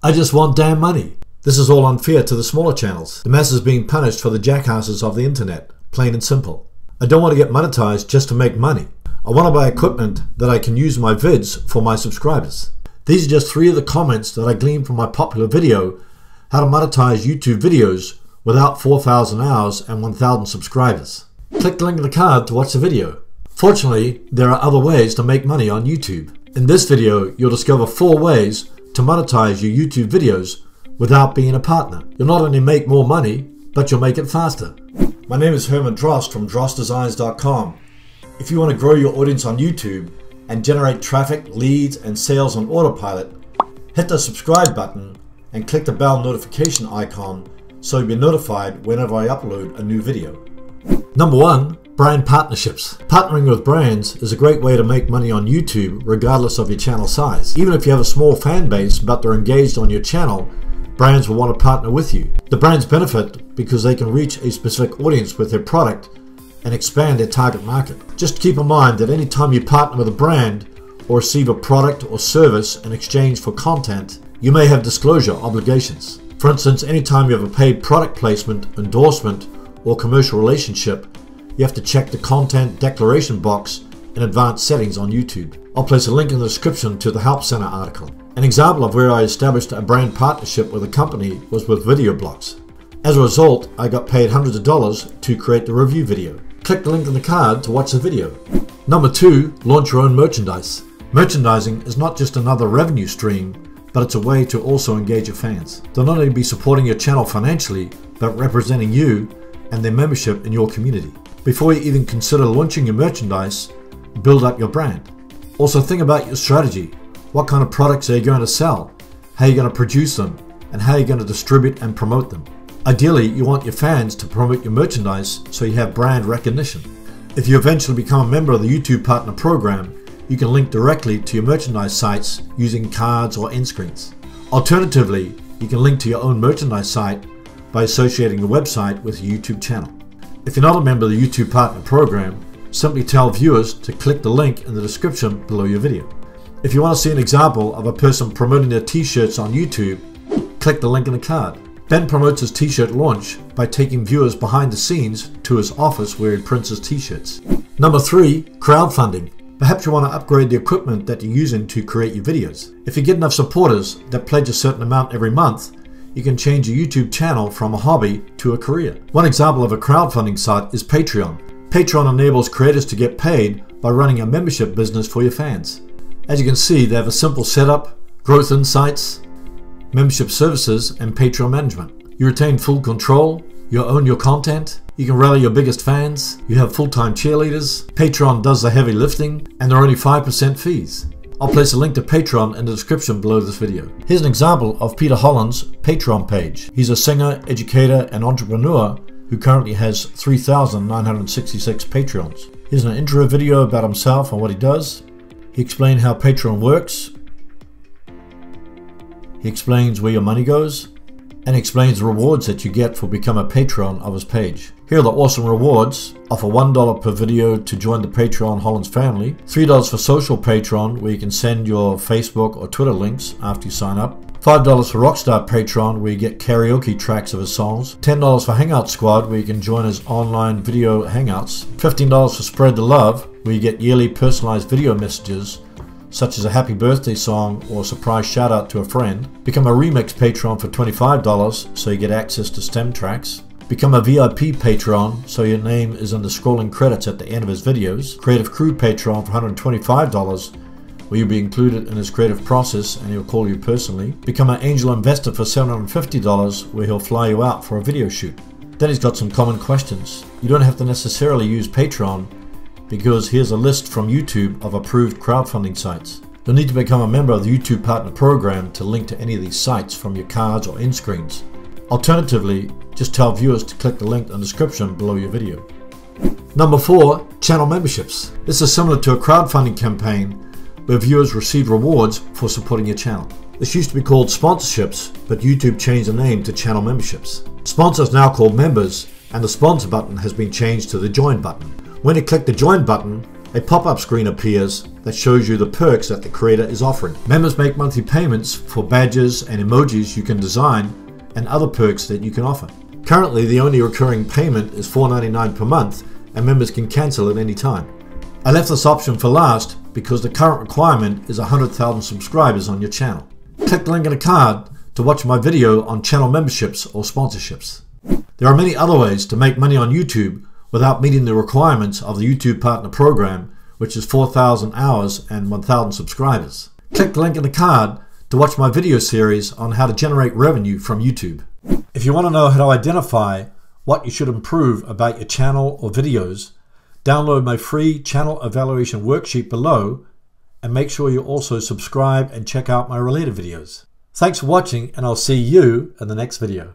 I just want damn money. This is all unfair to the smaller channels. The masses being punished for the jackasses of the internet, plain and simple. I don't want to get monetized just to make money. I want to buy equipment that I can use in my vids for my subscribers. These are just 3 of the comments that I gleaned from my popular video, how to monetize YouTube videos without 4,000 hours and 1,000 subscribers. Click the link in the card to watch the video. Fortunately, there are other ways to make money on YouTube. In this video, you'll discover 4 ways to monetize your YouTube videos without being a partner. You'll not only make more money, but you'll make it faster. My name is Herman Drost from drostdesigns.com. If you want to grow your audience on YouTube and generate traffic, leads, and sales on autopilot, hit the subscribe button and click the bell notification icon so you'll be notified whenever I upload a new video. Number 1, brand partnerships. Partnering with brands is a great way to make money on YouTube regardless of your channel size. Even if you have a small fan base but they're engaged on your channel, brands will want to partner with you. The brands benefit because they can reach a specific audience with their product and expand their target market. Just keep in mind that anytime you partner with a brand or receive a product or service in exchange for content, you may have disclosure obligations. For instance, anytime you have a paid product placement, endorsement, or commercial relationship, you have to check the content declaration box in advanced settings on YouTube. I'll place a link in the description to the Help Center article. An example of where I established a brand partnership with a company was with video blocks. As a result, I got paid hundreds of dollars to create the review video. Click the link in the card to watch the video. Number 2, launch your own merchandise. Merchandising is not just another revenue stream, but it's a way to also engage your fans. They'll not only be supporting your channel financially, but representing you and their membership in your community. Before you even consider launching your merchandise, build up your brand. Also think about your strategy. What kind of products are you going to sell? How are you going to produce them? And how are you going to distribute and promote them? Ideally, you want your fans to promote your merchandise so you have brand recognition. If you eventually become a member of the YouTube Partner Program, you can link directly to your merchandise sites using cards or end screens. Alternatively, you can link to your own merchandise site by associating the website with your YouTube channel. If you're not a member of the YouTube Partner Program, simply tell viewers to click the link in the description below your video. If you want to see an example of a person promoting their t-shirts on YouTube, click the link in the card. Ben promotes his t-shirt launch by taking viewers behind the scenes to his office where he prints his t-shirts. Number 3, crowdfunding. Perhaps you want to upgrade the equipment that you're using to create your videos. If you get enough supporters that pledge a certain amount every month, you can change your YouTube channel from a hobby to a career. One example of a crowdfunding site is Patreon. Patreon enables creators to get paid by running a membership business for your fans. As you can see, they have a simple setup, growth insights, membership services, and Patreon management. You retain full control, you own your content, you can rally your biggest fans, you have full-time cheerleaders, Patreon does the heavy lifting, and there are only 5% fees. I'll place a link to Patreon in the description below this video. Here's an example of Peter Holland's Patreon page. He's a singer, educator, and entrepreneur who currently has 3,966 Patreons. Here's an intro video about himself and what he does. He explains how Patreon works. He explains where your money goes. And he explains the rewards that you get for becoming a patron of his page. Here are the awesome rewards. Offer $1 per video to join the Patreon Holland's family. $3 for social Patreon, where you can send your Facebook or Twitter links after you sign up. $5 for Rockstar Patreon, where you get karaoke tracks of his songs. $10 for Hangout Squad, where you can join his online video hangouts. $15 for Spread the Love, where you get yearly personalized video messages such as a happy birthday song or a surprise shout out to a friend. Become a remix patron for $25 so you get access to stem tracks. Become a VIP patron so your name is in the scrolling credits at the end of his videos. Creative Crew patron for $125 where you'll be included in his creative process and he'll call you personally. Become an angel investor for $750 where he'll fly you out for a video shoot. Then he's got some common questions. You don't have to necessarily use Patreon, because here's a list from YouTube of approved crowdfunding sites. You'll need to become a member of the YouTube Partner Program to link to any of these sites from your cards or end screens. Alternatively, just tell viewers to click the link in the description below your video. Number 4, channel memberships. This is similar to a crowdfunding campaign where viewers receive rewards for supporting your channel. This used to be called sponsorships, but YouTube changed the name to channel memberships. Sponsors now called members, and the sponsor button has been changed to the join button. When you click the join button, a pop-up screen appears that shows you the perks that the creator is offering. Members make monthly payments for badges and emojis you can design and other perks that you can offer. Currently, the only recurring payment is $4.99 per month, and members can cancel at any time. I left this option for last because the current requirement is 100,000 subscribers on your channel. Click the link in the card to watch my video on channel memberships or sponsorships. There are many other ways to make money on YouTube without meeting the requirements of the YouTube Partner Program, which is 4,000 hours and 1,000 subscribers. Click the link in the card to watch my video series on how to generate revenue from YouTube. If you want to know how to identify what you should improve about your channel or videos, download my free channel evaluation worksheet below, and make sure you also subscribe and check out my related videos. Thanks for watching, and I'll see you in the next video.